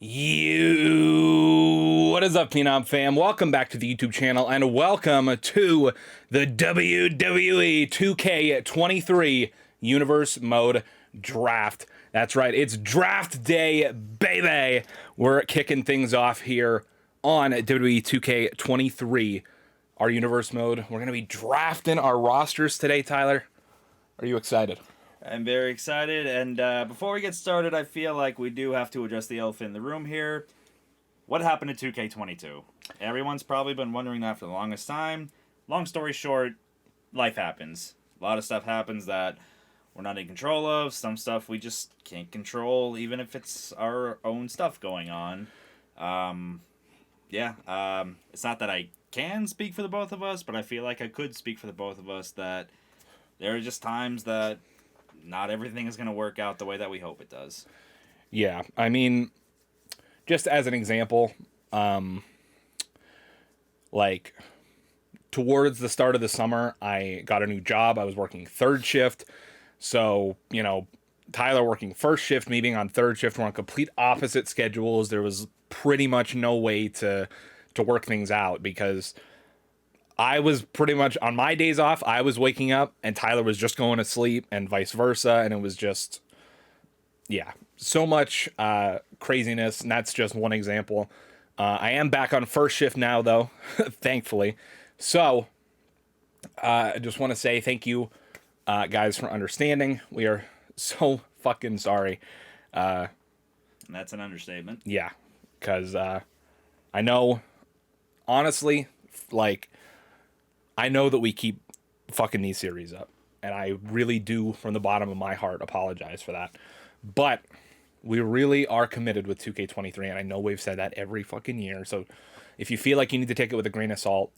What is up, Phenom fam? Welcome back to the YouTube channel and welcome to the WWE 2K23 Universe Mode Draft. That's right, it's draft day, baby. We're kicking things off here on WWE 2K23, our Universe Mode. We're going to be drafting our rosters today, Tyler. Are you excited? I'm very excited, and before we get started, I feel like we do have to address the elephant in the room here. What happened to 2K22? Everyone's probably been wondering that for the longest time. Long story short, life happens. A lot of stuff happens that we're not in control of. Some stuff we just can't control, even if it's our own stuff going on. It's not that I can speak for the both of us, but I feel like I could speak for the both of us that there are just times that not everything is going to work out the way that we hope it does. Yeah, I mean, just as an example, like towards the start of the summer, I got a new job. I was working third shift. So, you know, Tyler working first shift, me being on third shift, we're on complete opposite schedules. There was pretty much no way to work things out because I was pretty much on my days off. I was waking up and Tyler was just going to sleep and vice versa. And it was just, yeah, so much craziness. And that's just one example. I am back on first shift now, though, thankfully. So I just want to say thank you, guys, for understanding. We are so fucking sorry. That's an understatement. Yeah, because I know, honestly, like, I know that we keep fucking these series up, and I really do, from the bottom of my heart, apologize for that. But we really are committed with 2K23, and I know we've said that every fucking year. So if you feel like you need to take it with a grain of salt,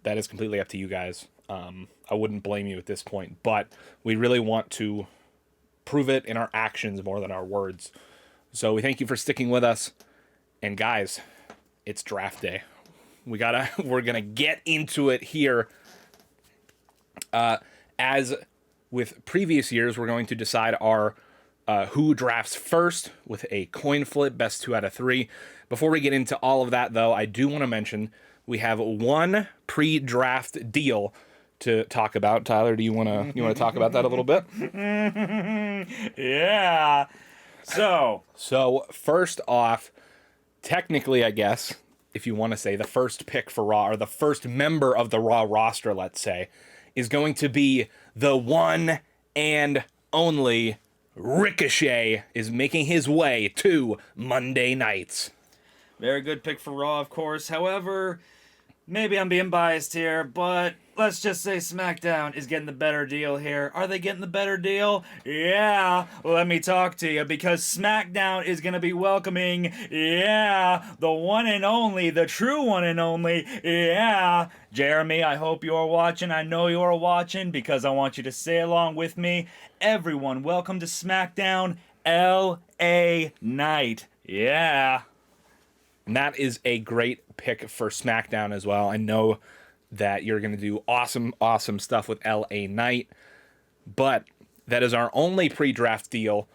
that is completely up to you guys. I wouldn't blame you at this point, but we really want to prove it in our actions more than our words. So we thank you for sticking with us. And guys, it's draft day. We're gonna get into it here. As with previous years, we're going to decide our who drafts first with a coin flip, best 2 out of 3. Before we get into all of that, though, I do want to mention we have one pre-draft deal to talk about. Tyler, do you want to talk about that a little bit? Yeah. So first off, technically, I guess, if you want to say the first pick for Raw, or the first member of the Raw roster, let's say, is going to be the one and only Ricochet is making his way to Monday nights. Very good pick for Raw, of course. However, maybe I'm being biased here, but let's just say SmackDown is getting the better deal here. Are they getting the better deal? Yeah, let me talk to you, because SmackDown is going to be welcoming, the one and only, the true one and only, Jeremy, I hope you're watching. I know you're watching, because I want you to say along with me. Everyone, welcome to SmackDown LA Knight. Yeah. And that is a great pick for SmackDown as well. I know that you're going to do awesome stuff with LA Knight, but that is our only pre-draft deal.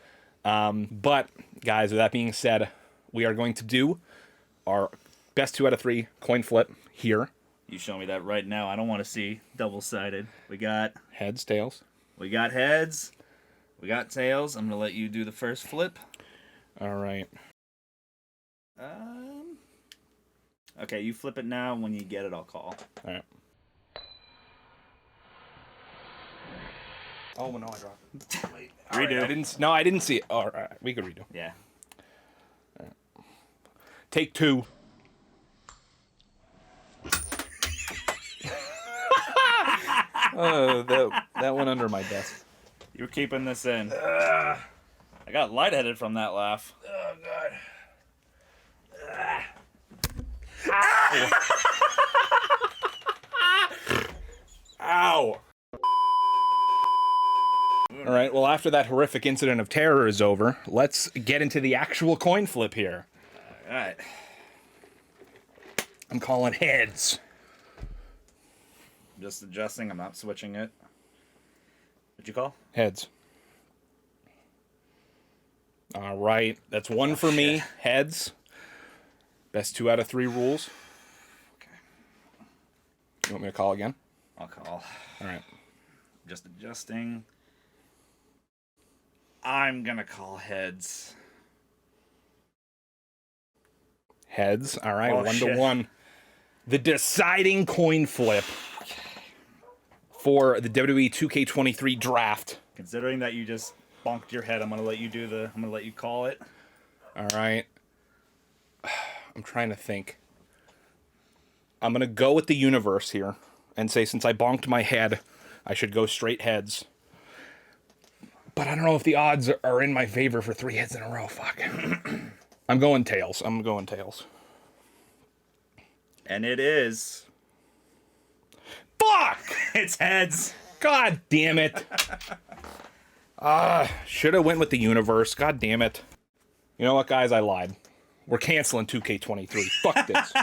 But guys, with that being said, we are going to do our best 2 out of 3 coin flip here. You show me that right now. I don't want to see double-sided. We got heads, tails. We got heads. We got tails. I'm going to let you do the first flip. All right. Okay, you flip it now. When you get it, I'll call. All right. Oh, no, I dropped it. Redo. Right, I didn't see it. Oh, all right. We could redo. Yeah. Right. Take 2. Oh, that went under my desk. You're keeping this in. I got lightheaded from that laugh. Oh, God. Ow. All right, well, after that horrific incident of terror is over, let's get into the actual coin flip here. All right. I'm calling heads. Just adjusting. I'm not switching it. What'd you call? Heads. All right, that's one for me. Heads. Best 2 out of 3 rules. Okay. You want me to call again? I'll call. All right. Just adjusting. I'm gonna call heads. Heads. All right, Oh, 1 shit. to 1. The deciding coin flip for the WWE 2K23 draft. Considering that you just bonked your head, I'm gonna let you call it. All right. I'm trying to think. I'm going to go with the universe here and say since I bonked my head, I should go straight heads. But I don't know if the odds are in my favor for 3 heads in a row. Fuck. I'm going tails. And it is. Fuck! It's heads. God damn it. Should have went with the universe. God damn it. You know what, guys? I lied. We're canceling 2K23. Fuck this.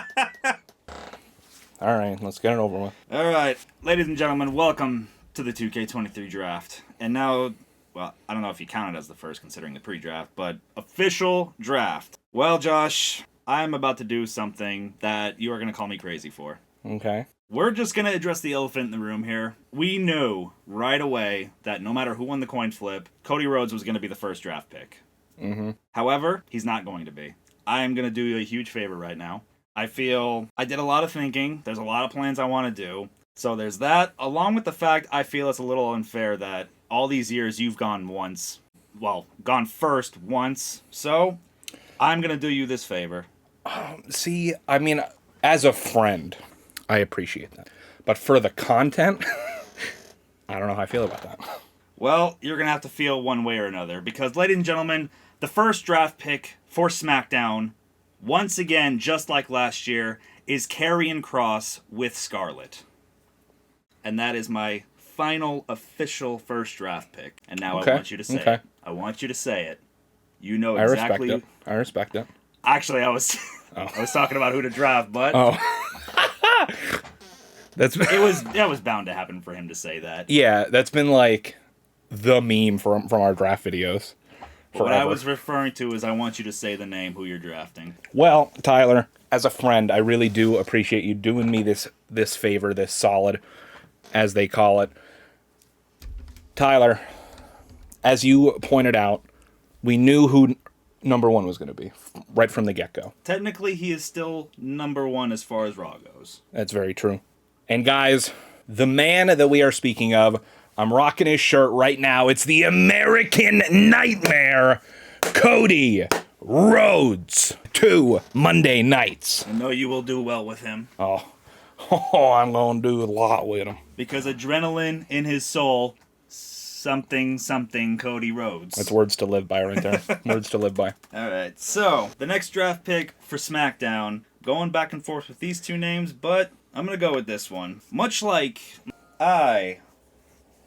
All right, let's get it over with. All right, ladies and gentlemen, welcome to the 2K23 draft. And now, well, I don't know if you count it as the first considering the pre-draft, but official draft. Well, Josh, I'm about to do something that you are going to call me crazy for. Okay. We're just going to address the elephant in the room here. We knew right away that no matter who won the coin flip, Cody Rhodes was going to be the first draft pick. Mm-hmm. However, he's not going to be. I am going to do you a huge favor right now. I feel I did a lot of thinking. There's a lot of plans I want to do. So there's that, along with the fact I feel it's a little unfair that all these years you've gone first once. So I'm going to do you this favor. See, I mean, as a friend, I appreciate that. But for the content, I don't know how I feel about that. Well, you're going to have to feel one way or another. Because, ladies and gentlemen, the first draft pick for SmackDown, once again, just like last year, is Karrion Kross with Scarlett. And that is my final official first draft pick. And now I want you to say it. I want you to say it. You know exactly. I respect it. Actually, I was talking about who to draft, but that was bound to happen for him to say that. Yeah, that's been like the meme from our draft videos. What I was referring to is I want you to say the name who you're drafting. Well, Tyler, as a friend, I really do appreciate you doing me this favor, this solid, as they call it. Tyler, as you pointed out, we knew who number 1 was going to be right from the get-go. Technically, he is still number 1 as far as Raw goes. That's very true. And guys, the man that we are speaking of, I'm rocking his shirt right now. It's the American Nightmare, Cody Rhodes. 2 Monday nights. I know you will do well with him. Oh, I'm going to do a lot with him. Because adrenaline in his soul, something Cody Rhodes. That's words to live by right there. Words to live by. All right, so the next draft pick for SmackDown, going back and forth with these 2 names, but I'm going to go with this one. Much like I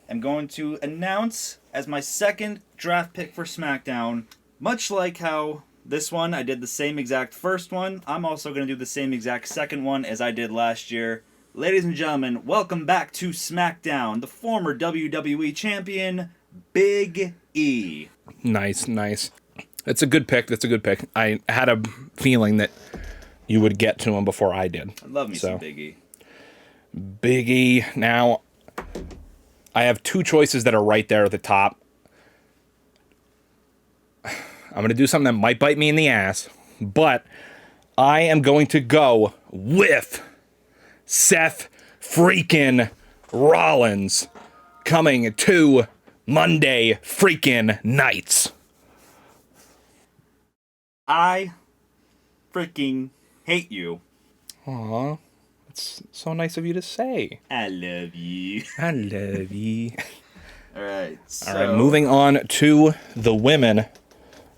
am going to announce as my second draft pick for SmackDown, much like how this one, I did the same exact first one, I'm also going to do the same exact second one as I did last year. Ladies and gentlemen, welcome back to SmackDown, the former WWE Champion, Big E. Nice. That's a good pick. I had a feeling that you would get to him before I did. I love me some Big E. Big E. Now, I have 2 choices that are right there at the top. I'm going to do something that might bite me in the ass, but I am going to go with Seth freaking Rollins coming to Monday freaking nights. I freaking hate you. Aw, it's so nice of you to say. I love you. I love you. All right. All right, moving on to the women.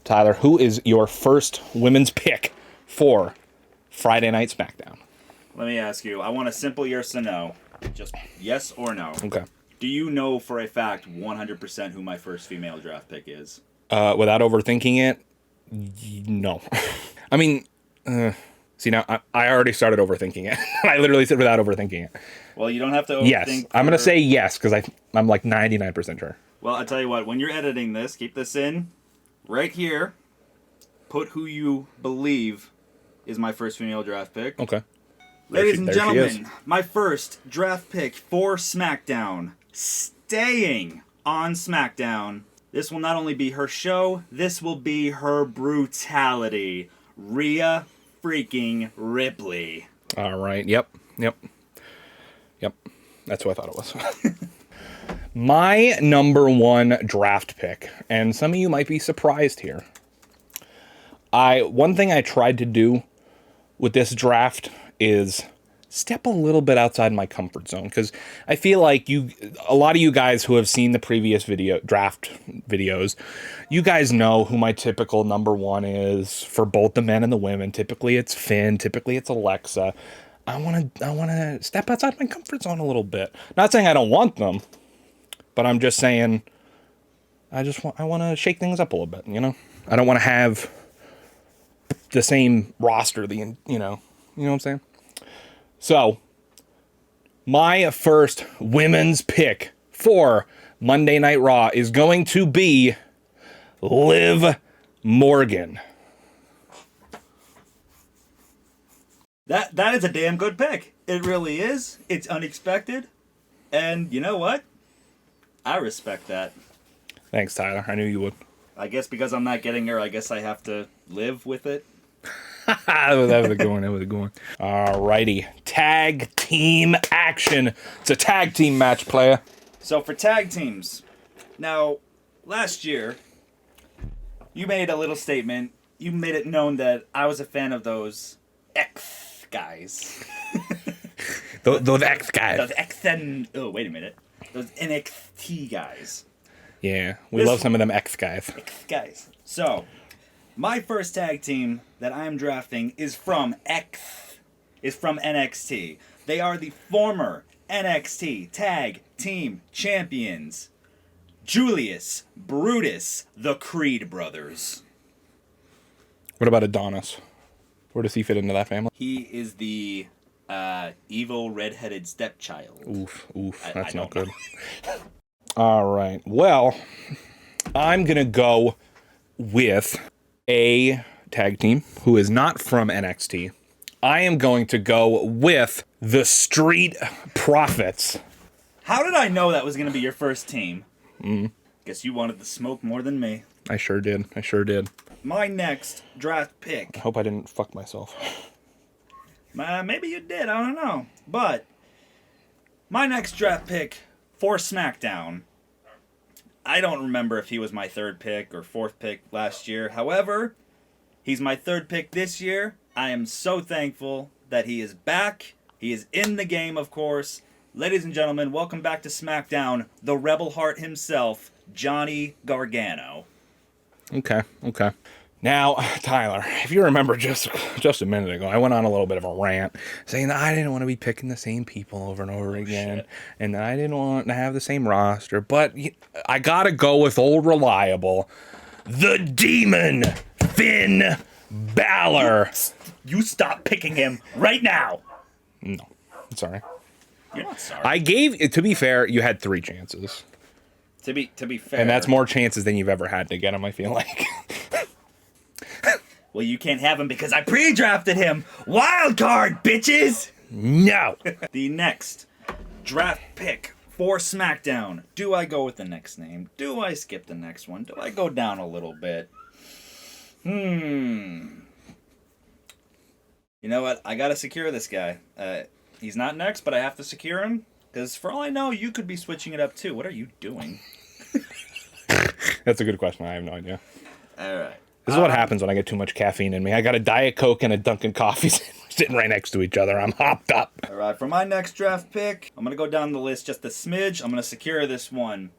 Tyler, who is your first women's pick for Friday Night SmackDown? Let me ask you. I want a simple yes or no. Just yes or no. Okay. Do you know for a fact 100% who my first female draft pick is? Without overthinking it, no. I mean, see now, I already started overthinking it. I literally said without overthinking it. Well, you don't have to overthink. Yes, I'm going to say yes because I'm like 99% sure. Well, I'll tell you what. When you're editing this, keep this in right here. Put who you believe is my first female draft pick. Okay. Ladies and there she gentlemen, my first draft pick for SmackDown, staying on SmackDown. This will not only be her show, this will be her brutality. Rhea freaking Ripley. All right. Yep. That's what I thought it was. My number one draft pick, and some of you might be surprised here. One thing I tried to do with this draft is step a little bit outside my comfort zone, because I feel like a lot of you guys who have seen the previous draft videos, you guys know who my typical number one is for both the men and the women. Typically it's Finn, typically it's Alexa. I want to step outside my comfort zone a little bit. Not saying I don't want them, but I'm just saying I want to shake things up a little bit, you know? I don't want to have the same roster, you know what I'm saying? So, my first women's pick for Monday Night Raw is going to be Liv Morgan. That is a damn good pick. It really is. It's unexpected. And you know what? I respect that. Thanks, Tyler. I knew you would. I guess because I'm not getting her, I guess I have to live with it. That was a good one. Alrighty. Tag team action. It's a tag team match, player. So for tag teams, now, last year, you made a little statement. You made it known that I was a fan of those X guys. Those X guys. Those XN... Oh, wait a minute. Those NXT guys. Yeah, we love some of them X guys. X guys. So, my first tag team that I'm drafting is from NXT. They are the former NXT Tag Team Champions. Julius, Brutus, the Creed brothers. What about Adonis? Where does he fit into that family? He is the evil redheaded stepchild. Oof, that's not good. All right, well, I'm going to go with a tag team who is not from NXT. I am going to go with the Street Profits. How did I know that was going to be your first team? Guess you wanted the smoke more than me. I sure did. My next draft pick. I hope I didn't fuck myself. Maybe you did, I don't know. But my next draft pick for SmackDown, I don't remember if he was my third pick or fourth pick last year. However, he's my third pick this year. I am so thankful that he is back. He is in the game, of course. Ladies and gentlemen, welcome back to SmackDown, the Rebel Heart himself, Johnny Gargano. Okay. Now, Tyler, if you remember just a minute ago, I went on a little bit of a rant saying that I didn't want to be picking the same people over and over again, and that I didn't want to have the same roster, but I gotta go with old reliable, the Demon, Finn Balor. You stop picking him right now. No, I'm sorry. You're not sorry. To be fair, you had 3 chances. To be fair. And that's more chances than you've ever had to get him, I feel like. Well, you can't have him because I pre-drafted him. Wild card, bitches! No. The next draft pick for SmackDown. Do I go with the next name? Do I skip the next one? Do I go down a little bit? You know what? I gotta secure this guy. He's not next, but I have to secure him. Because for all I know, you could be switching it up too. What are you doing? That's a good question. I have no idea. All right. This is what happens when I get too much caffeine in me. I got a Diet Coke and a Dunkin' Coffee sitting right next to each other. I'm hopped up. All right. For my next draft pick, I'm going to go down the list just a smidge. I'm going to secure this one.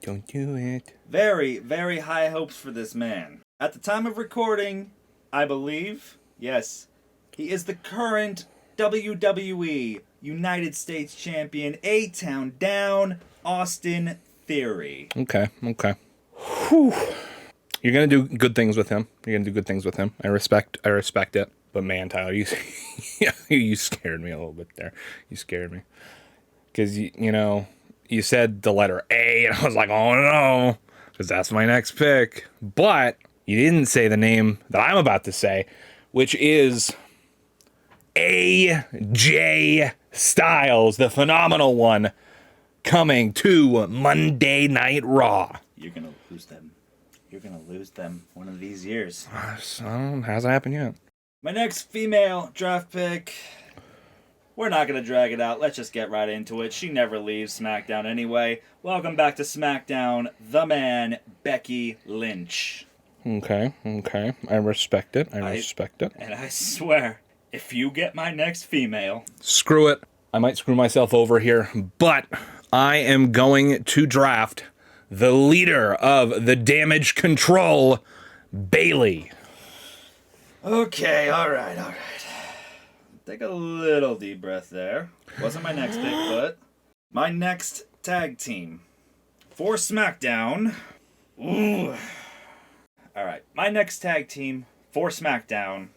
Don't do it. Very, very high hopes for this man. At the time of recording, I believe, yes, he is the current WWE United States Champion, A-Town Down, Austin Theory. Okay. Whew. You're going to do good things with him. I respect it. But man, Tyler, you scared me a little bit there. You scared me. Because, you said the letter A, and I was like, oh no, because that's my next pick. But you didn't say the name that I'm about to say, which is AJ Styles, the phenomenal one, coming to Monday Night Raw. You're gonna lose them. You're gonna lose them one of these years. Hasn't happened yet. My next female draft pick. We're not gonna drag it out. Let's just get right into it. She never leaves SmackDown anyway. Welcome back to SmackDown, the man, Becky Lynch. Okay. I respect it. I respect it. And I swear, if you get my next female... Screw it. I might screw myself over here, but I am going to draft the leader of the Damage Control, Bayley. Okay, alright. Take a little deep breath there. Wasn't my next pick, but... My next tag team for SmackDown... Ooh... Alright, my next tag team for SmackDown,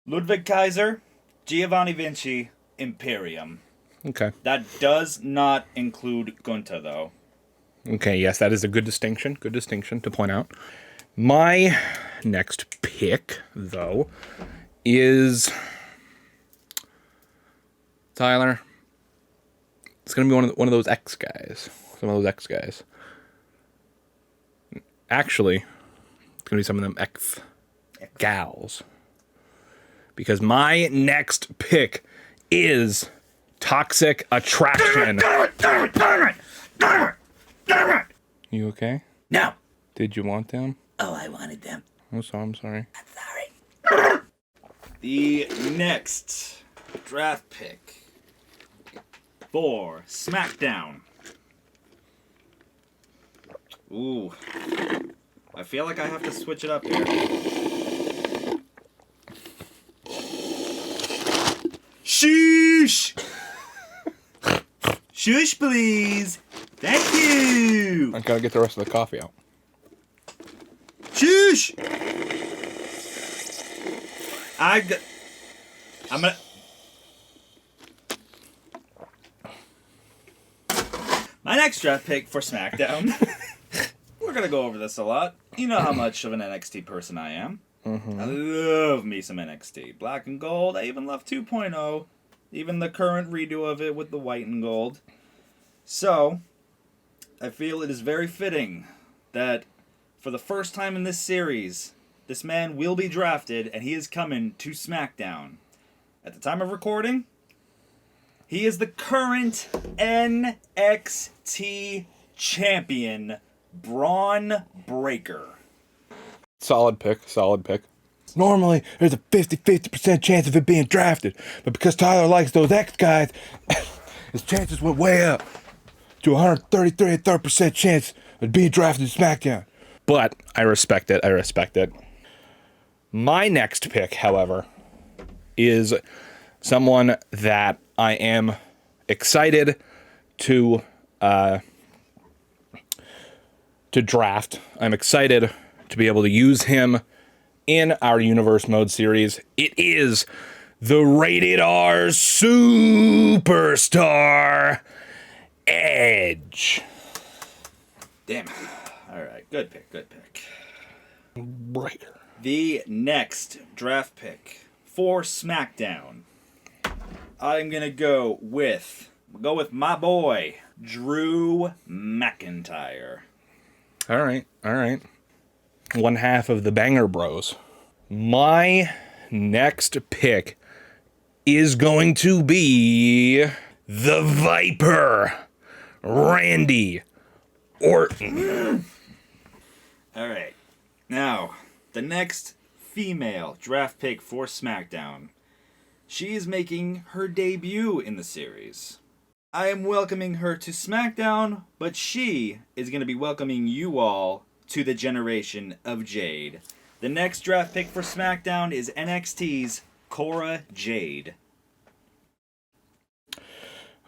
Ludwig Kaiser, Giovanni Vinci, Imperium. Okay. That does not include Gunther, though. Okay, yes, that is a good distinction. Good distinction to point out. My next pick, though, is... Tyler. It's going to be one of those X guys. Some of those X guys. Actually... It's going to be some of them X gals. Because my next pick is Toxic Attraction. Damn it! You okay? No. Did you want them? Oh, I wanted them. Oh, so I'm sorry. I'm sorry. The next draft pick for SmackDown. Ooh. I feel like I have to switch it up here. Shush! Shush, please! Thank you! I gotta get the rest of the coffee out. Shush! I'm gonna... My next draft pick for SmackDown... We're gonna go over this a lot. You know how much of an NXT person I am. Mm-hmm. I love me some NXT. Black and gold. I even love 2.0. Even the current redo of it with the white and gold. So, I feel it is very fitting that for the first time in this series, this man will be drafted and he is coming to SmackDown. At the time of recording, he is the current NXT champion, Braun Breaker. Solid pick. Normally, there's a 50% chance of it being drafted. But because Tyler likes those X guys, his chances went way up to 133% chance of being drafted to SmackDown. But I respect it. My next pick, however, is someone that I am excited to draft. I'm excited to be able to use him in our Universe Mode series. It is the Rated R Superstar Edge. Damn. Alright, good pick. Breaker. The next draft pick for SmackDown. I'm gonna go with my boy, Drew McIntyre. All right. One half of the Banger Bros. My next pick is going to be the Viper, Randy Orton. All right. Now, the next female draft pick for SmackDown. She is making her debut in the series. I am welcoming her to SmackDown, but she is going to be welcoming you all to the generation of Jade. The next draft pick for SmackDown is NXT's Cora Jade.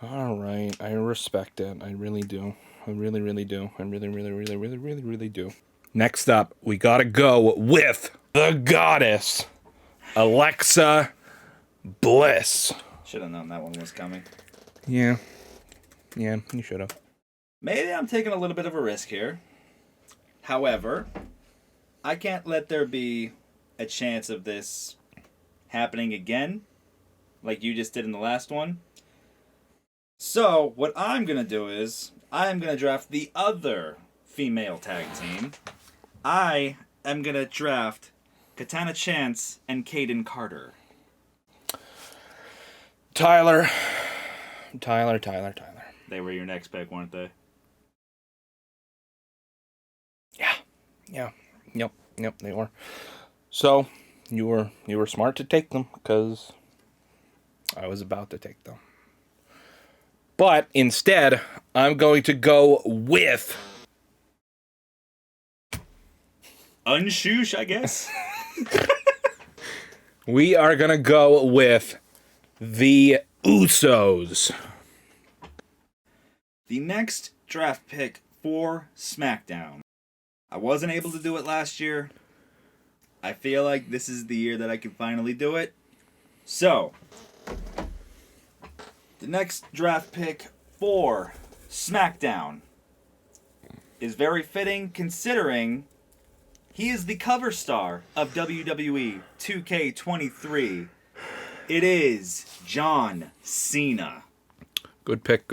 All right, I respect it. I really do. I really do. I really do. Next up, we gotta go with the goddess, Alexa Bliss. Should have known that one was coming. Yeah, you should have. Maybe I'm taking a little bit of a risk here. However, I can't let there be a chance of this happening again, like you just did in the last one. So, what I'm going to do is, I'm going to draft the other female tag team. I am going to draft Katana Chance and Kaden Carter. Tyler. They were your next pick, weren't they? Yeah. Yep, they were. So, you were smart to take them, because I was about to take them. But instead, I'm going to go with Unshoosh, I guess. we are going to go with the Usos. The next draft pick for SmackDown. I wasn't able to do it last year. I feel like this is the year that I can finally do it. So, the next draft pick for SmackDown is very fitting considering he is the cover star of WWE 2K23. It is John Cena. Good pick.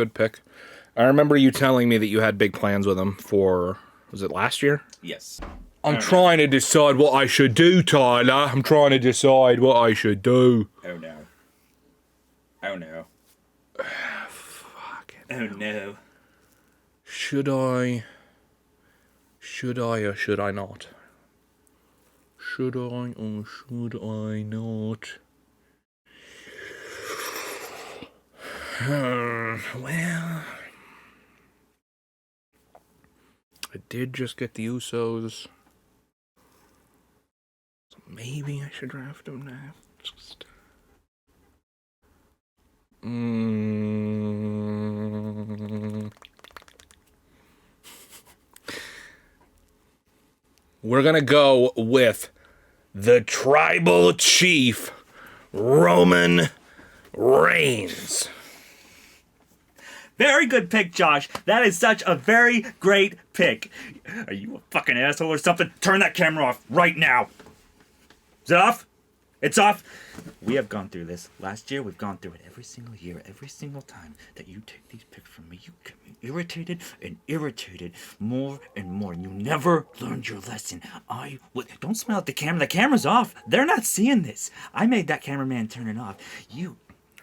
I remember you telling me that you had big plans with him for, was it last year? Yes. I'm trying to decide what I should do, Tyler. I'm trying to decide what I should do. Oh no. Oh no. Fuck it. Oh no. Should I or should I not? Should I or should I not? Well, I did just get the Usos. So maybe I should draft them now. We're going to go with the Tribal Chief, Roman Reigns. Very good pick, Josh. That is such a very great pick. Are you a fucking asshole or something? Turn that camera off right now. Is it off? It's off. We have gone through this. Last year, we've gone through it every single year. Every single time that you take these picks from me, you get me irritated more and more. You never learned your lesson. Don't smile at the camera. The camera's off. They're not seeing this. I made that cameraman turn it off.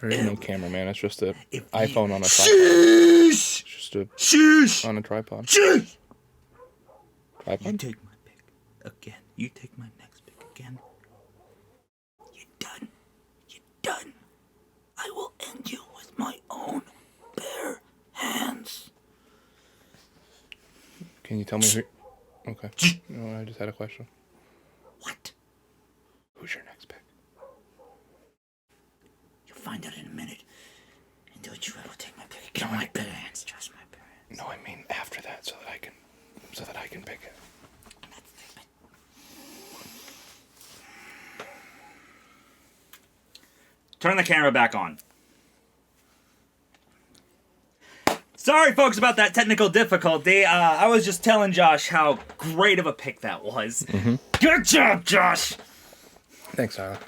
There is no cameraman. It's just an iPhone on a tripod. Sheesh! Just a Sheesh! on a tripod. Sheesh! Tripod. You take my pick again. You take my next pick again. You're done. You're done. I will end you with my own bare hands. Can you tell me who? Okay. No, I just had a question. What? Who's your next pick? You'll find out in a minute. And don't you ever take my pick. Get on my bare hands. Trust my bare hands. No, I mean after that, so that I can pick it. Turn the camera back on. Sorry, folks, about that technical difficulty. I was just telling Josh how great of a pick that was. Mm-hmm. Good job, Josh! Thanks, Tyler.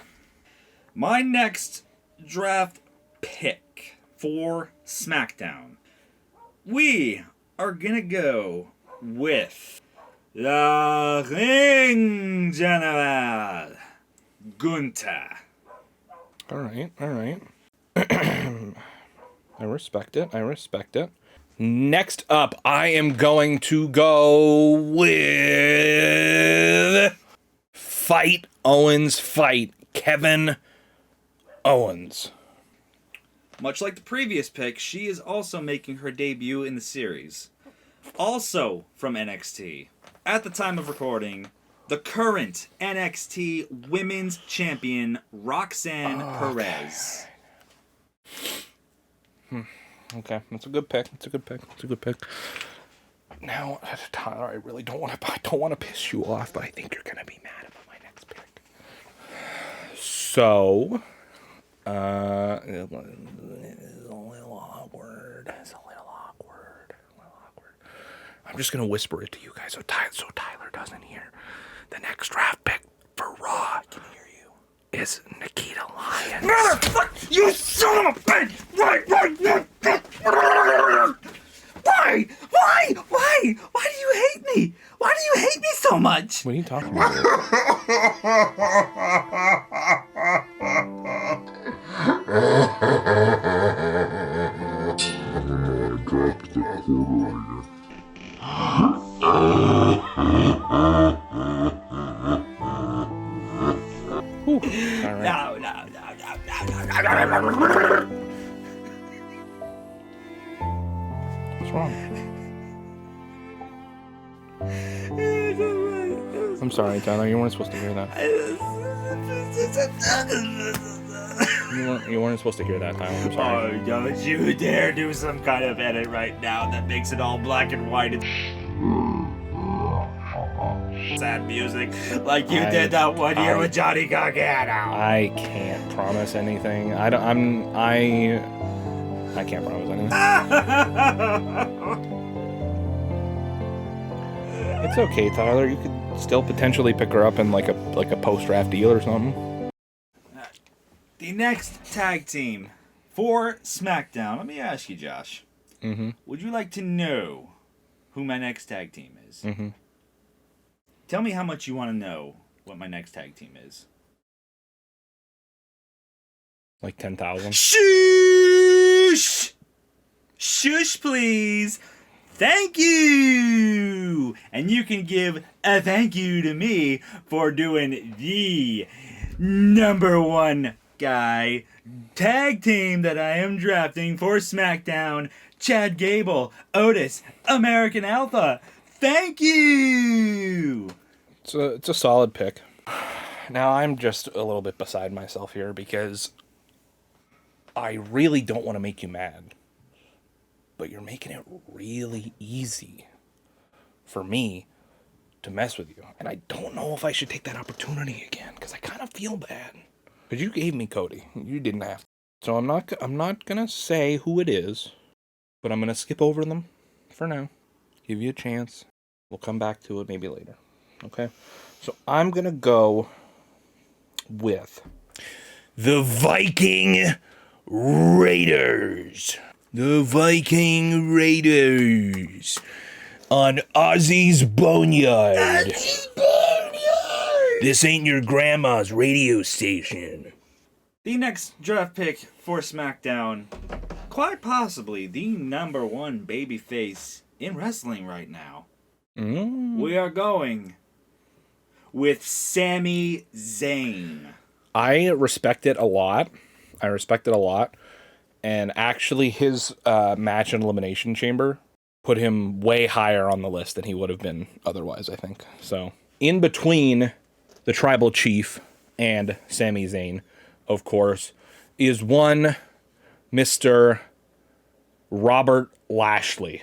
My next draft pick for SmackDown. We are gonna go with the Ring General, Gunther. All right. I respect it. Next up, I am going to go with Fight Owens Fight, Kevin Owens. Much like the previous pick, she is also making her debut in the series. Also from NXT, at the time of recording, the current NXT Women's Champion, Roxanne Perez. Okay, that's a good pick. Now, Tyler, I really don't want to piss you off, but I think you're gonna be mad about my next pick. So, it's a little awkward. I'm just gonna whisper it to you guys so Tyler doesn't hear. The next draft pick for Raw, I can hear you, is Nikita Motherfucker! You son of a bitch! Why? Why do you hate me? Why do you hate me so much? What are you talking about? Ooh, all right. No. What's wrong? I'm sorry, Tyler. You weren't supposed to hear that. You weren't supposed to hear that, Tyler. I'm sorry. Oh, don't you dare do some kind of edit right now that makes it all black and white and sad music like you did that one year with Johnny Gargano. I can't promise anything. I can't promise anything. It's okay, Tyler. You could still potentially pick her up in like a post-draft deal or something. The next tag team for SmackDown. Let me ask you, Josh. Mm-hmm. Would you like to know who my next tag team is? Mm-hmm. Tell me how much you want to know what my next tag team is. Like 10,000. Shush! Shush, please. Thank you! And you can give a thank you to me for doing the #1 guy tag team that I am drafting for SmackDown. Chad Gable, Otis, American Alpha. Thank you! It's a solid pick. Now I'm just a little bit beside myself here because I really don't want to make you mad. But you're making it really easy for me to mess with you. And I don't know if I should take that opportunity again because I kind of feel bad. Because you gave me Cody. You didn't have to. So I'm not going to say who it is, but I'm going to skip over them for now. Give you a chance. We'll come back to it maybe later. Okay? So I'm going to go with the Viking Raiders. The Viking Raiders on Ozzy's Boneyard. Ozzy's Boneyard! This ain't your grandma's radio station. The next draft pick for SmackDown, quite possibly the #1 babyface in wrestling right now. We are going with Sami Zayn. I respect it a lot. And actually, his match in Elimination Chamber put him way higher on the list than he would have been otherwise, I think. So, in between the Tribal Chief and Sami Zayn, of course, is one Mr. Robert Lashley.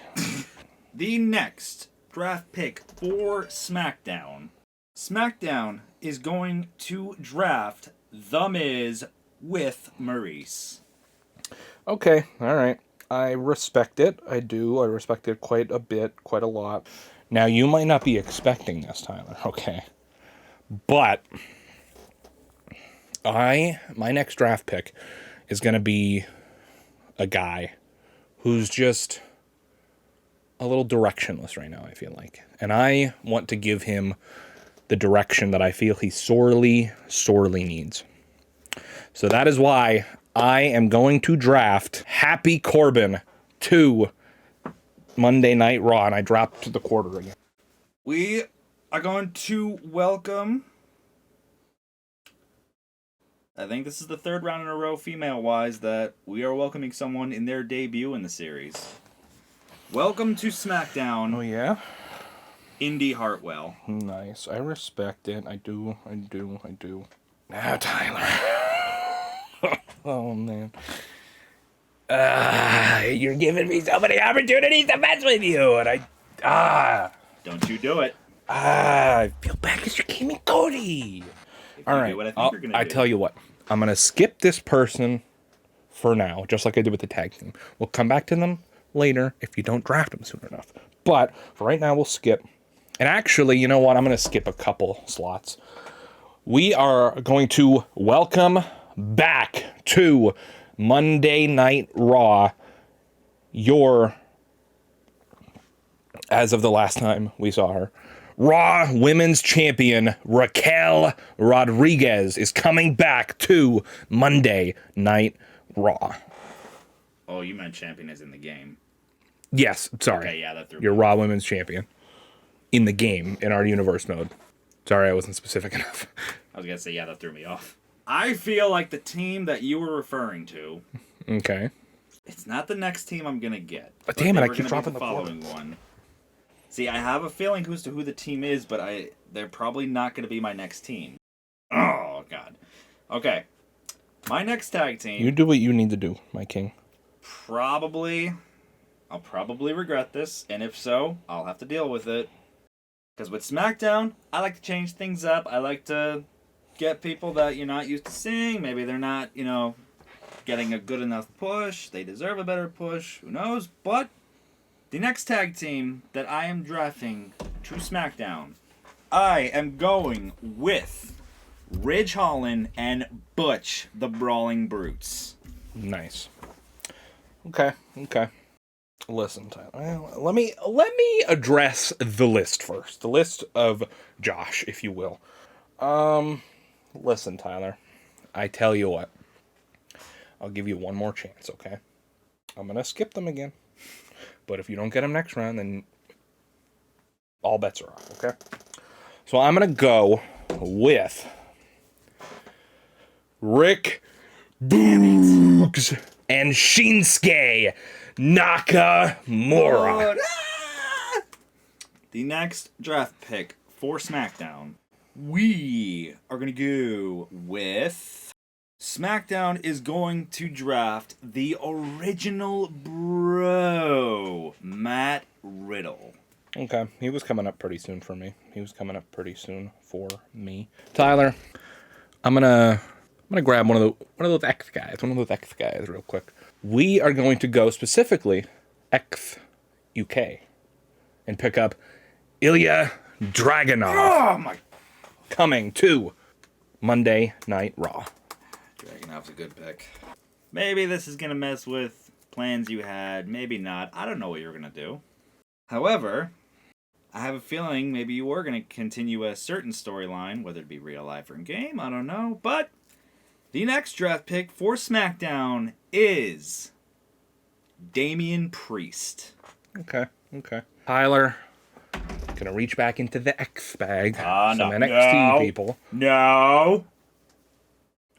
The next draft pick for SmackDown. SmackDown is going to draft The Miz with Maurice. Okay, all right. I respect it. I do. I respect it quite a bit, quite a lot. Now, you might not be expecting this, Tyler, okay? But my next draft pick is going to be a guy who's just a little directionless right now, I feel like. And I want to give him the direction that I feel he sorely, sorely needs. So that is why I am going to draft Happy Corbin to Monday Night Raw, and I dropped the quarter again. We are going to welcome, I think this is the third round in a row, female-wise, that we are welcoming someone in their debut in the series. Welcome to SmackDown. Oh, yeah? Indy Hartwell. Nice. I respect it. I do. Now, Tyler. Oh, man. You're giving me so many opportunities to mess with you, and Don't you do it. I feel bad because you gave me Cody. All right. I tell you what. I'm going to skip this person for now, just like I did with the tag team. We'll come back to them later if you don't draft them soon enough. But for right now, we'll skip. And actually, you know what? I'm going to skip a couple slots. We are going to welcome back to Monday Night Raw. As of the last time we saw her, Raw Women's Champion Raquel Rodriguez is coming back to Monday Night Raw. Oh, you meant champion is in the game. Yes, sorry. Okay, yeah, that threw me You're off. Raw Women's Champion in the game, in our universe mode. Sorry, I wasn't specific enough. I was going to say, yeah, that threw me off. I feel like the team that you were referring to, Okay. it's not the next team I'm going to get. But damn it, they I were keep gonna be dropping the the following one. See, I have a feeling who the team is, but they're probably not going to be my next team. Oh, God. Okay. My next tag team... You do what you need to do, my king. I'll probably regret this, and if so, I'll have to deal with it. Because with SmackDown, I like to change things up. I like to get people that you're not used to seeing. Maybe they're not, getting a good enough push. They deserve a better push. Who knows? But the next tag team that I am drafting to SmackDown, I am going with Ridge Holland and Butch the Brawling Brutes. Nice. Okay. Listen, Tyler. Let me address the list first. The list of Josh, if you will. Listen, Tyler. I tell you what. I'll give you one more chance, okay? I'm gonna skip them again. But if you don't get them next round, then all bets are off, okay? So I'm gonna go with Rick Boogs and Shinsuke Nakamura. The next draft pick for SmackDown, we are going to go with... SmackDown is going to draft the original bro, Matt Riddle. Okay, he was coming up pretty soon for me. Tyler, I'm gonna grab one of those X guys real quick. We are going to go specifically X UK and pick up Ilya Dragunov. Oh my! Coming to Monday Night Raw. Dragunov's a good pick. Maybe this is gonna mess with plans you had. Maybe not. I don't know what you're gonna do. However, I have a feeling maybe you were gonna continue a certain storyline, whether it be real life or in game. I don't know, but. The next draft pick for SmackDown is Damian Priest. Okay. Tyler, gonna reach back into the X bag. Some No. NXT people. No.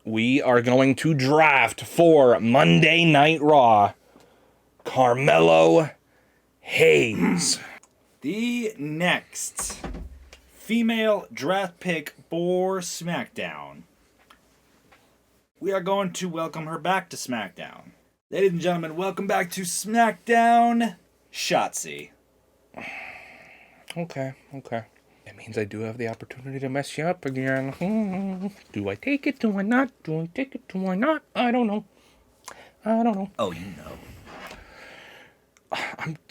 We are going to draft for Monday Night Raw Carmelo Hayes. The next female draft pick for SmackDown. We are going to welcome her back to SmackDown. Ladies and gentlemen, welcome back to SmackDown, Shotzi. Okay. That means I do have the opportunity to mess you up again. Do I take it? Do I not? I don't know. Oh, you know.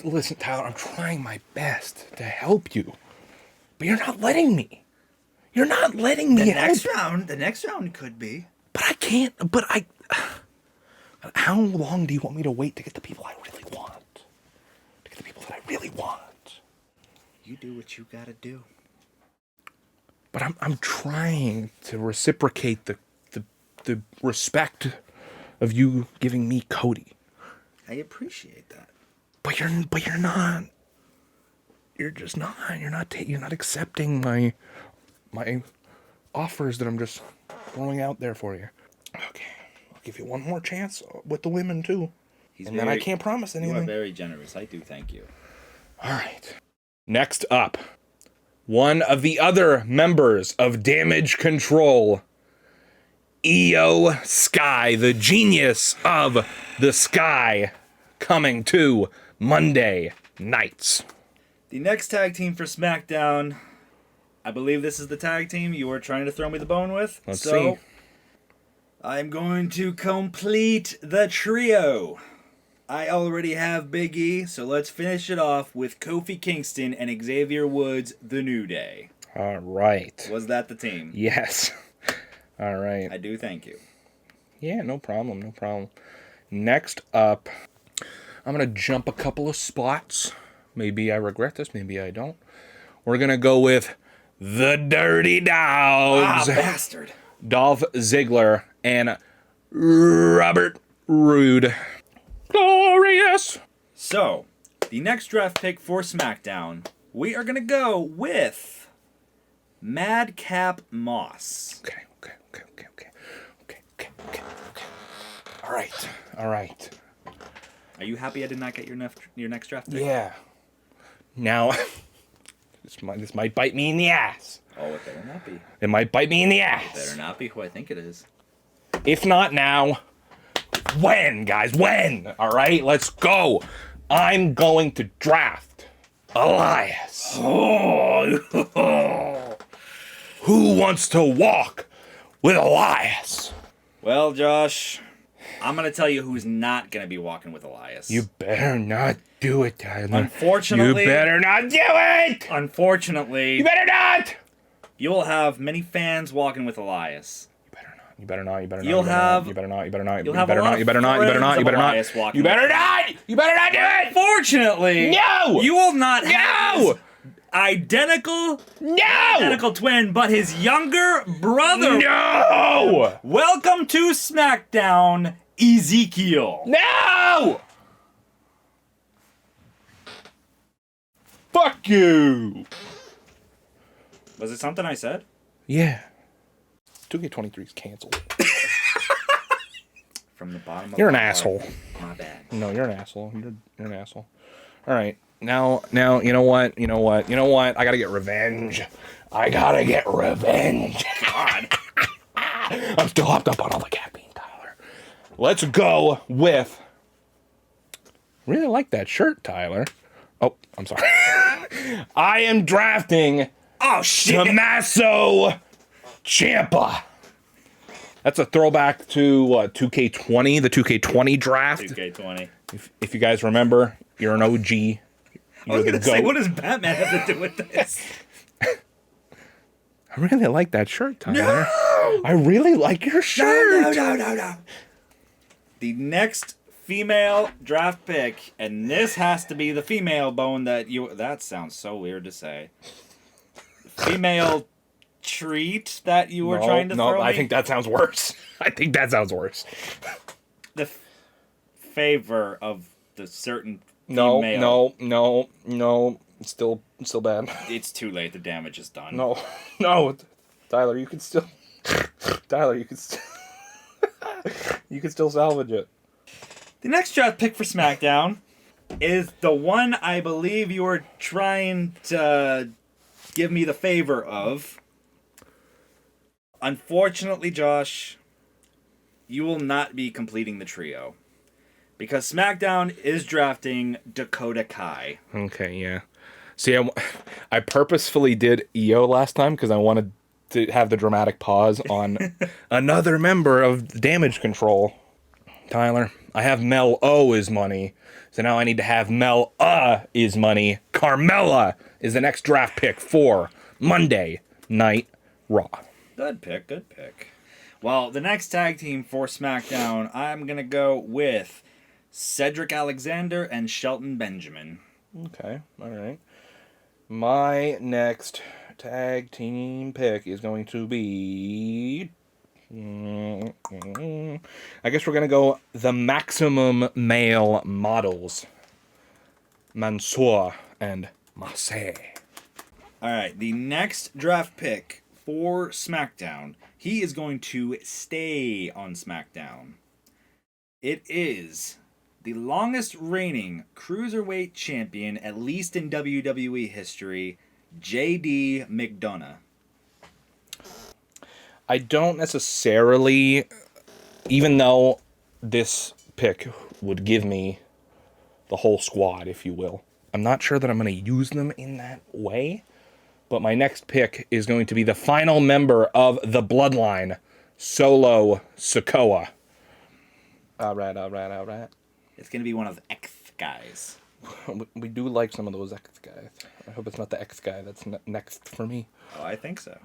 Listen, Tyler, I'm trying my best to help you. But you're not letting me. The next round could be. But I can't. How long do you want me to wait to get the people I really want? To get the people that I really want? You do what you gotta do. But I'm trying to reciprocate the respect of you giving me Cody. I appreciate that. But you're not. You're just not. You're not accepting my offers that I'm just throwing out there for you. Okay, I'll give you one more chance with the women too. Then I can't promise anything. You are very generous. I do thank you. All right. Next up, one of the other members of Damage Control, Io Sky, the genius of the Sky, coming to Monday nights. The next tag team for SmackDown, I believe this is the tag team you were trying to throw me the bone with. Let's see. I'm going to complete the trio. I already have Big E, so let's finish it off with Kofi Kingston and Xavier Woods, The New Day. All right. Was that the team? Yes. All right. I do thank you. Yeah, no problem, no problem. Next up, I'm going to jump a couple of spots. Maybe I regret this, maybe I don't. We're going to go with the Dirty Dogs. Ah, bastard. Dolph Ziggler and Robert Roode. Glorious. So, the next draft pick for SmackDown, we are going to go with Madcap Moss. Okay. All right. Are you happy I did not get your next draft pick? Yeah. Now, this might bite me in the ass. Oh, it better not be. It might bite me in the It ass. better not be who I think it is. If not now, when, guys? When? All right, let's go. I'm going to draft Elias. Oh. Who wants to walk with Elias? Well, Josh, I'm going to tell you who's not going to be walking with Elias. You better not do it, Tyler. Unfortunately. You better not do it! Unfortunately. You better not! You will have many fans walking with Elias. You better not. You better not. You'll have. You better not. You better not. You'll have a lot of friends of Elias walking. You better not. You better not do it. Unfortunately. No. You will not have. No. Identical No. twin, but his younger brother. No. Welcome to SmackDown, Ezekiel. No. Fuck you. Was it something I said? Yeah. 2K23 is canceled. From the bottom of You're an my heart. asshole. My bad. No, you're an asshole. You're an asshole. All right. Now, you know what? I gotta get revenge. God. I'm still hopped up on all the caffeine, Tyler. Let's go with. Really like that shirt, Tyler. Oh, I'm sorry. I am drafting. Oh shit. Tommaso Ciampa. That's a throwback to 2K20, the 2K20 draft. 2K20. If you guys remember, you're an OG. I was gonna say, what does Batman have to do with this? I really like that shirt, Tyler. No! I really like your shirt. No. The next female draft pick, and this has to be the female bone that sounds so weird to say. Female treat that you were trying to throw me? I think that sounds worse. The favor of the certain No, female. no. It's still bad. It's too late. The damage is done. No. Tyler, you can still salvage it. The next draft pick for SmackDown is the one I believe you were trying to give me the favor of. Unfortunately, Josh, you will not be completing the trio. Because SmackDown is drafting Dakota Kai. Okay, yeah. See, I purposefully did EO last time because I wanted to have the dramatic pause on another member of Damage Control. Tyler, I have Mel O is money, so now I need to have Mel is money. Carmella is the next draft pick for Monday Night Raw. Good pick. Well, the next tag team for SmackDown, I'm going to go with Cedric Alexander and Shelton Benjamin. Okay, all right. My next tag team pick is going to be... I guess we're going to go the Maximum Male Models. Mansoor and Marseille. All right, the next draft pick for SmackDown, he is going to stay on SmackDown. It is the longest reigning cruiserweight champion, at least in WWE history, JD McDonough. I don't necessarily, even though this pick would give me the whole squad, if you will, I'm not sure that I'm going to use them in that way. But my next pick is going to be the final member of the Bloodline, Solo Sikoa. All right. It's going to be one of the X guys. We do like some of those X guys. I hope it's not the X guy that's next for me. Oh, I think so.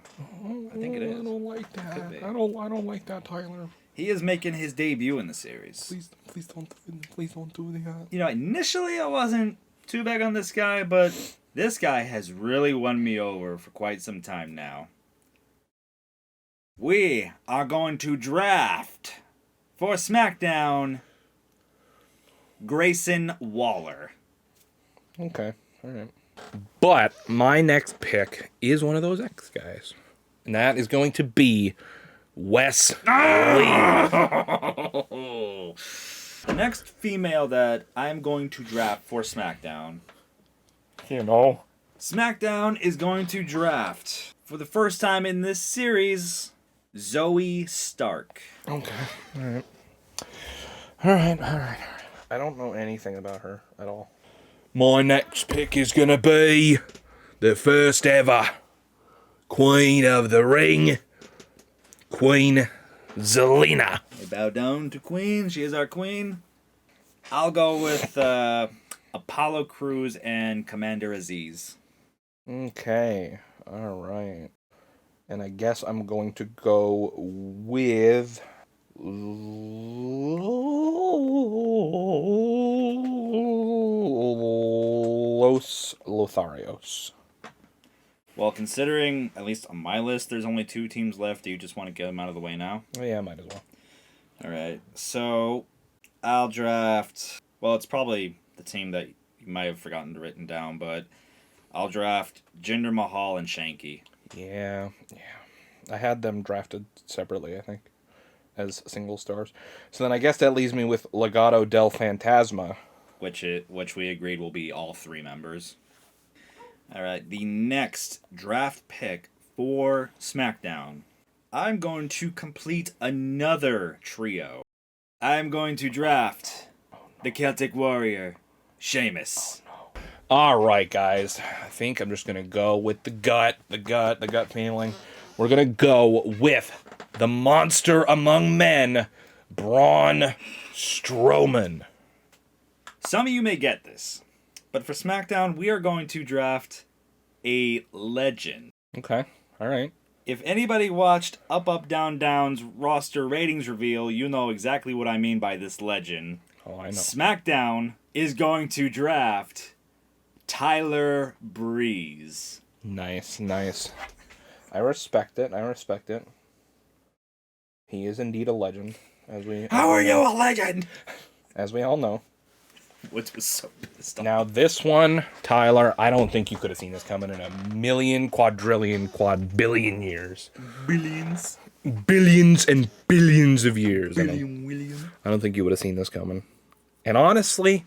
I think it is. I don't like that. Could be. I don't like that, Tyler. He is making his debut in the series. Please don't do that. You know, initially I wasn't too big on this guy, but this guy has really won me over for quite some time now. We are going to draft for SmackDown Grayson Waller. Okay, all right. But my next pick is one of those X guys, and that is going to be Wes Lee. The next female that I'm going to draft for SmackDown. You know. SmackDown is going to draft, for the first time in this series, Zoe Stark. Okay, all right. I don't know anything about her at all. My next pick is going to be the first ever Queen of the Ring, Queen Zelina. We bow down to Queen. She is our queen. I'll go with Apollo Crews and Commander Aziz. Okay, all right. And I guess I'm going to go with Los Lotharios. Well, considering, at least on my list, there's only 2 teams left, do you just want to get them out of the way now? Oh, yeah, might as well. Alright, so I'll draft... Well, it's probably the team that you might have forgotten to written down, but I'll draft Jinder Mahal and Shanky. Yeah. I had them drafted separately, I think, as single stars. So then I guess that leaves me with Legado del Fantasma. Which we agreed will be all 3 members. Alright, the next draft pick for SmackDown. I'm going to complete another trio. I'm going to draft the Celtic Warrior, Sheamus. All right, guys. I think I'm just going to go with the gut feeling. We're going to go with the monster among men, Braun Strowman. Some of you may get this, but for SmackDown, we are going to draft a legend. Okay, all right. If anybody watched Up, Up, Down, Down's roster ratings reveal, you know exactly what I mean by this legend. Oh, I know. SmackDown is going to draft Tyler Breeze. Nice. I respect it. He is indeed a legend, How are you a legend? As we all know. Which was so pissed off. Now this one, Tyler, I don't think you could have seen this coming in a million, quadrillion, quadbillion years. Billions. Billions and billions of years. William. I don't think you would have seen this coming. And honestly,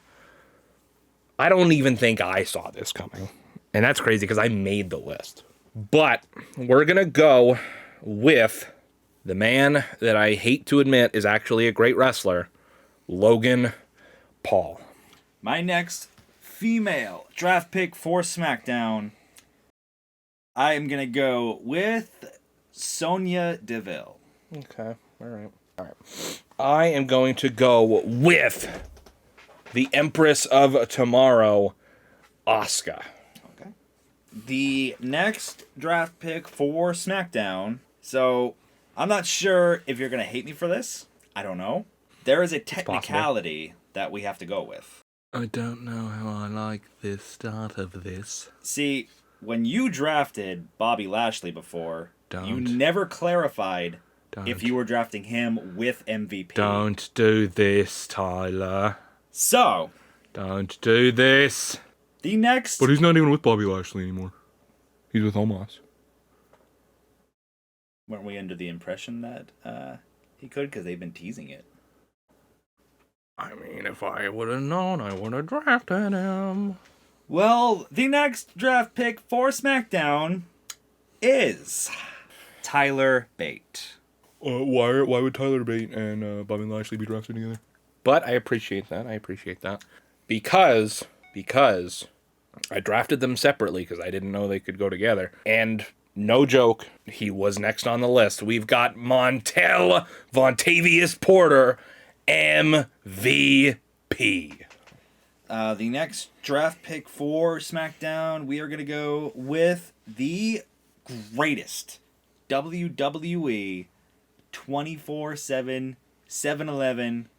I don't even think I saw this coming. And that's crazy because I made the list. But we're going to go with the man that I hate to admit is actually a great wrestler, Logan Paul. My next female draft pick for SmackDown, I am going to go with Sonya Deville. Okay, all right. I am going to go with the Empress of Tomorrow, Asuka. Okay. The next draft pick for SmackDown, so I'm not sure if you're going to hate me for this. I don't know. There is a technicality that we have to go with. I don't know how I like the start of this. See, when you drafted Bobby Lashley before, you never clarified if you were drafting him with MVP. Don't do this, Tyler. So, don't do this. The next... But he's not even with Bobby Lashley anymore. He's with Omos. Weren't we under the impression that he could? Because they've been teasing it. I mean, if I would have known, I would have drafted him. Well, the next draft pick for SmackDown is Tyler Bate. Why would Tyler Bate and Bobby Lashley be drafted together? But I appreciate that. Because I drafted them separately because I didn't know they could go together. And no joke, he was next on the list. We've got Montel Vontavious Porter, MVP. The next draft pick for SmackDown, we are going to go with the greatest WWE 24/7, 7-Eleven,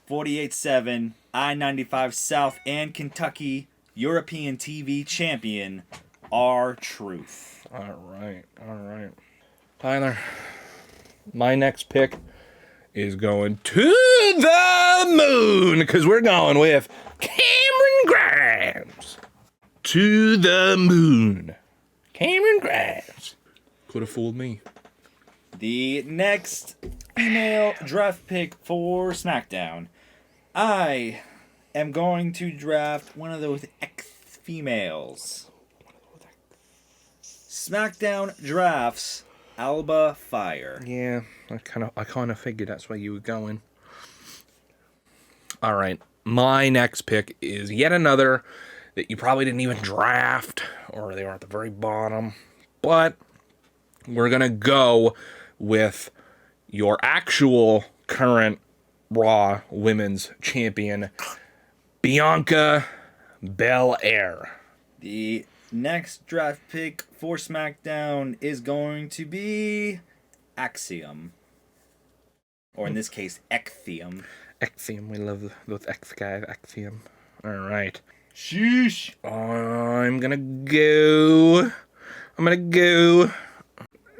48/7, I-95 South, and Kentucky European TV champion, R-Truth. All right. Tyler, my next pick is going to the moon because we're going with Cameron Grimes. To the moon. Cameron Grimes. Could have fooled me. The next female draft pick for SmackDown. I am going to draft one of those ex-females. SmackDown drafts Alba Fire. Yeah, I kind of figured that's where you were going. All right, my next pick is yet another that you probably didn't even draft, or they were at the very bottom. But we're gonna go with your actual current Raw Women's Champion, Bianca Belair. The next draft pick for SmackDown is going to be Axiom. Or in this case, Ecthium. Axiom, we love those X guys, Axiom. All right. Sheesh. I'm gonna go.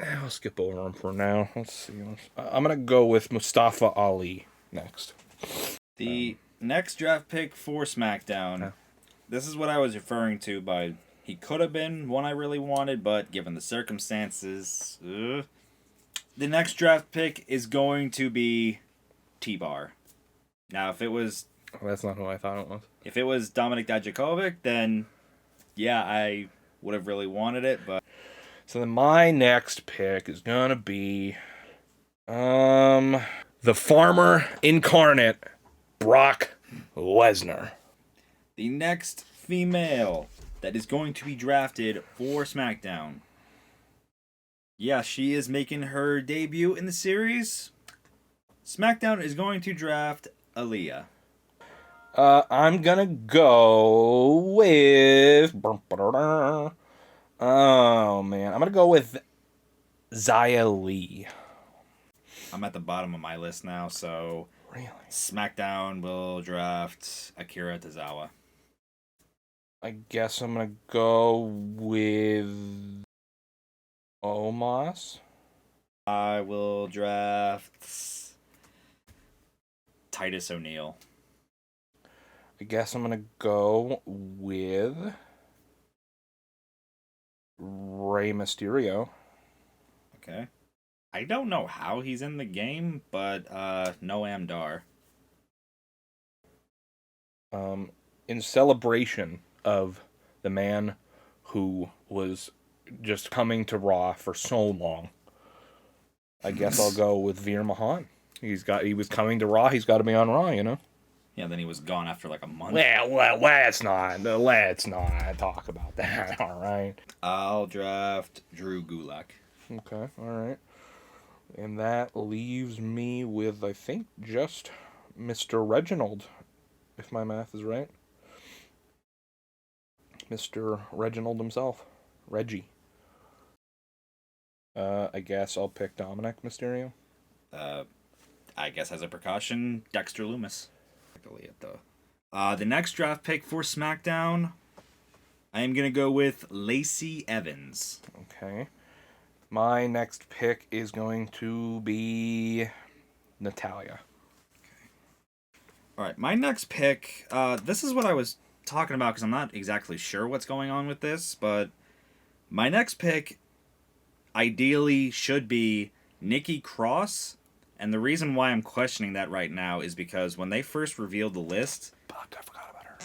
I'll skip over him for now. Let's see. I'm gonna go with Mustafa Ali next. The next draft pick for SmackDown. This is what I was referring to by he could have been one I really wanted, but given the circumstances, the next draft pick is going to be T-Bar. Now, if it was That's not who I thought it was. If it was Dominik Dijakovic, then yeah, I would have really wanted it, but So then my next pick is gonna be the farmer incarnate, Brock Lesnar. the next female that is going to be drafted for SmackDown. Yeah, she is making her debut in the series. SmackDown is going to draft Aaliyah. I'm gonna go with. Oh man, I'm gonna go with Xia Li. I'm at the bottom of my list now, so Really? SmackDown will draft Akira Tozawa. I guess I'm gonna go with Omos. I will draft Titus O'Neil. I guess I'm gonna go with Rey Mysterio. Okay. I don't know how he's in the game, but Noam Dar. In celebration of the man who was just coming to Raw for so long, I guess I'll go with Veer Mahan. He was coming to Raw. He's got to be on Raw, you know. Yeah, then he was gone after like a month. Well, let's not talk about that. All right. I'll draft Drew Gulak. Okay. All right. And that leaves me with, I think, just Mr. Reginald, if my math is right. Mr. Reginald himself, Reggie. I guess I'll pick Dominic Mysterio. I guess as a precaution, Dexter Lumis. The next draft pick for SmackDown, I am gonna go with Lacey Evans. Okay. My next pick is going to be Natalia. All right, my next pick. This is what I was talking about because I'm not exactly sure what's going on with this, but my next pick ideally should be Nikki Cross. And the reason why I'm questioning that right now is because when they first revealed the list, Fuck, I forgot about her.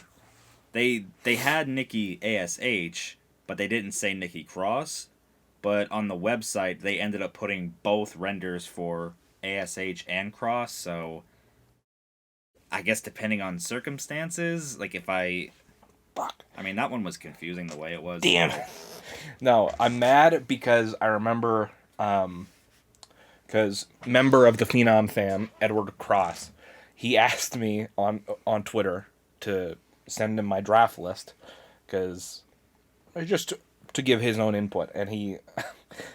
they had Nikki ASH, but they didn't say Nikki Cross. But on the website, they ended up putting both renders for ASH and Cross. So I guess depending on circumstances, like if Fuck. I mean, that one was confusing the way it was. Damn it. No, I'm mad because I remember, because member of the Phenom fam, Edward Cross, he asked me on Twitter to send him my draft list because just to give his own input, and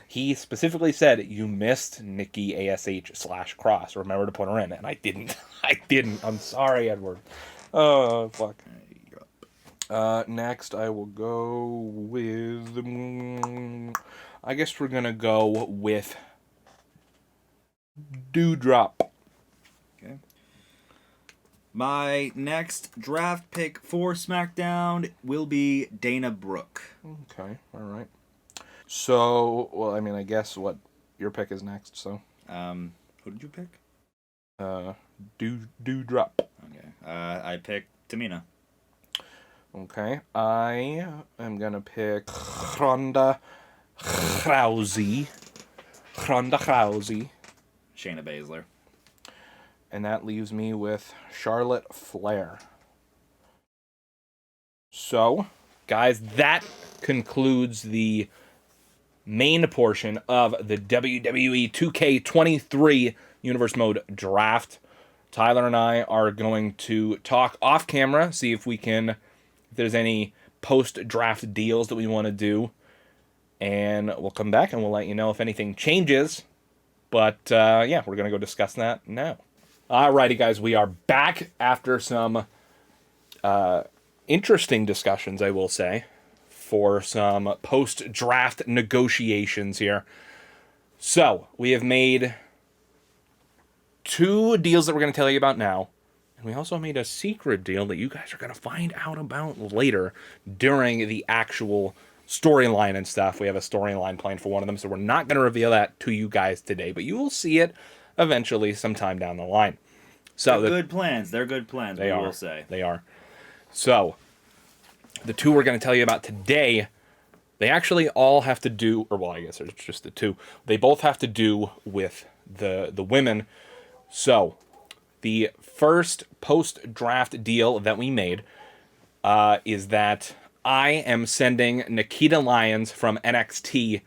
he specifically said you missed Nikki ASH/Cross. Remember to put her in, and I didn't. I didn't. I'm sorry, Edward. Oh fuck. Next, I will go with. I guess we're gonna go with Dewdrop. Okay. My next draft pick for SmackDown will be Dana Brooke. Okay, all right. So, well, I mean, I guess what your pick is next. So, Who did you pick? Dewdrop. Okay. I picked Tamina. Okay, I am gonna pick Ronda Rousey. Shayna Baszler. And that leaves me with Charlotte Flair. So, guys, that concludes the main portion of the WWE 2K23 Universe Mode Draft. Tyler and I are going to talk off camera, see if if there's any post-draft deals that we want to do. And we'll come back and we'll let you know if anything changes. But, yeah, we're going to go discuss that now. Alrighty, guys, we are back after some interesting discussions, I will say, for some post-draft negotiations here. So, we have made 2 deals that we're going to tell you about now. And we also made a secret deal that you guys are going to find out about later during the actual storyline and stuff. We have a storyline planned for one of them, so we're not going to reveal that to you guys today, but you will see it eventually sometime down the line. So They're good plans. They're good plans, they we are. will say. They are. So, the 2 we're going to tell you about today, they actually all have to do, or well, I guess it's just the 2. They both have to do with the women. So, the first post-draft deal that we made is that I am sending Nikita Lyons from NXT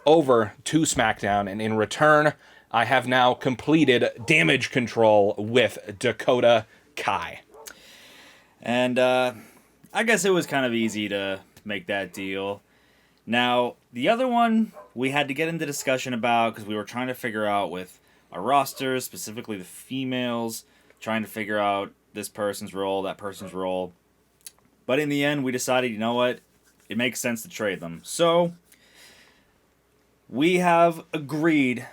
over to SmackDown, and in return, I have now completed Damage Control with Dakota Kai. And I guess it was kind of easy to make that deal. Now, the other one we had to get into discussion about because we were trying to figure out with our rosters, specifically the females, trying to figure out this person's role, that person's role. But in the end, we decided, you know what? It makes sense to trade them. So, we have agreed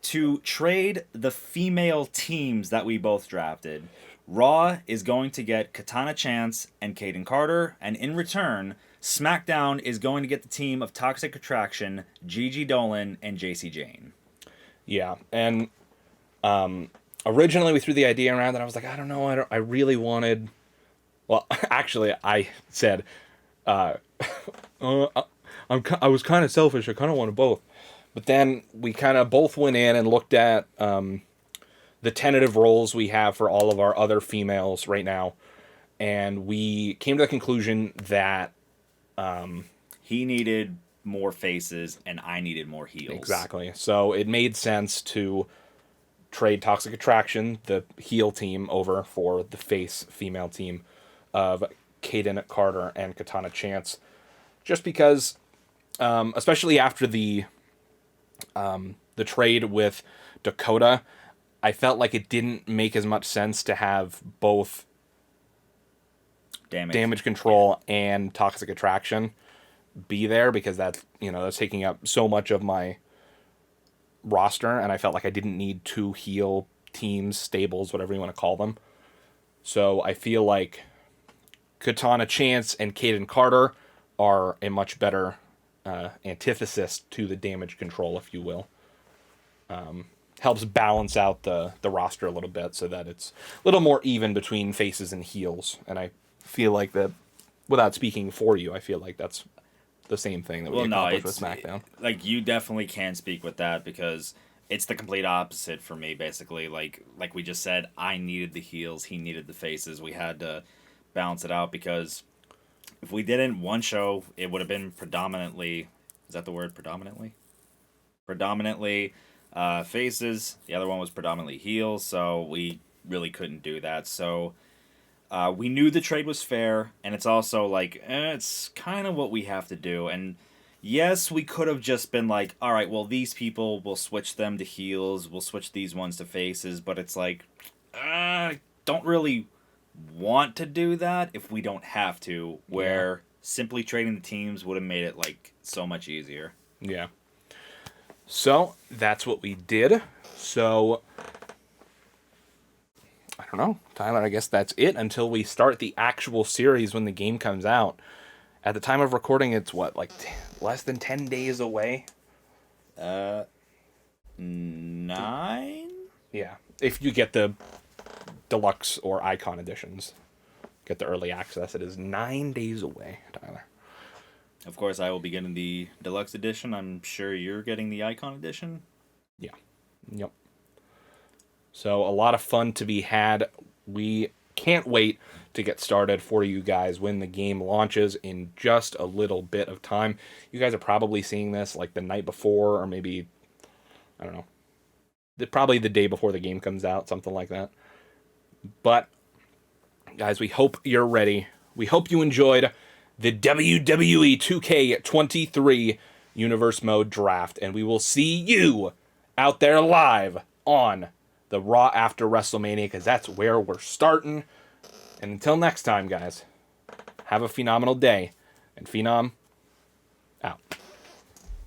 to trade the female teams that we both drafted. Raw is going to get Katana Chance and Kaden Carter, and in return, SmackDown is going to get the team of Toxic Attraction, Gigi Dolan, and JC Jane. Yeah, and originally we threw the idea around, and I was like, I don't know, I really wanted... Well, actually, I said, I was kind of selfish, I kind of wanted both. But then we kind of both went in and looked at the tentative roles we have for all of our other females right now. And we came to the conclusion that... he needed more faces, and I needed more heels. Exactly. So it made sense to trade Toxic Attraction, the heel team, over for the face female team of Kaden Carter and Katana Chance. Just because, especially after the trade with Dakota, I felt like it didn't make as much sense to have both Damage Control and Toxic Attraction be there, because that's taking up so much of my roster, and I felt like I didn't need 2 heel teams, stables, whatever you want to call them. So I feel like Katana Chance and Kaden Carter are a much better antithesis to the Damage Control, if you will. Helps balance out the roster a little bit so that it's a little more even between faces and heels. And I feel like that, without speaking for you, I feel like that's the same thing that we accomplished with SmackDown. Like, you definitely can speak with that, because it's the complete opposite for me, basically. Like we just said, I needed the heels, he needed the faces. We had to balance it out, because if we didn't, one show, it would have been predominantly... Is that the word, predominantly? Predominantly faces. The other one was predominantly heels, so we really couldn't do that. So We knew the trade was fair, and it's also like, it's kind of what we have to do. And yes, we could have just been like, all right, well, these people, we'll switch them to heels, we'll switch these ones to faces, but it's like, don't really want to do that if we don't have to, where simply trading the teams would have made it like so much easier. Yeah. So that's what we did. So I don't know, Tyler, I guess that's it until we start the actual series when the game comes out. At the time of recording, it's what, like less than 10 days away? 9? Yeah. If you get the deluxe or icon editions, get the early access, it is 9 days away, Tyler. Of course, I will be getting the deluxe edition. I'm sure you're getting the icon edition. Yeah. Yep. So a lot of fun to be had. We can't wait to get started for you guys when the game launches in just a little bit of time. You guys are probably seeing this like the night before, or maybe, I don't know, probably the day before the game comes out, something like that. But guys, we hope you're ready. We hope you enjoyed the WWE 2K23 Universe Mode Draft, and we will see you out there live on the Raw after WrestleMania, because that's where we're starting. And until next time, guys, have a phenomenal day, and Phenom out.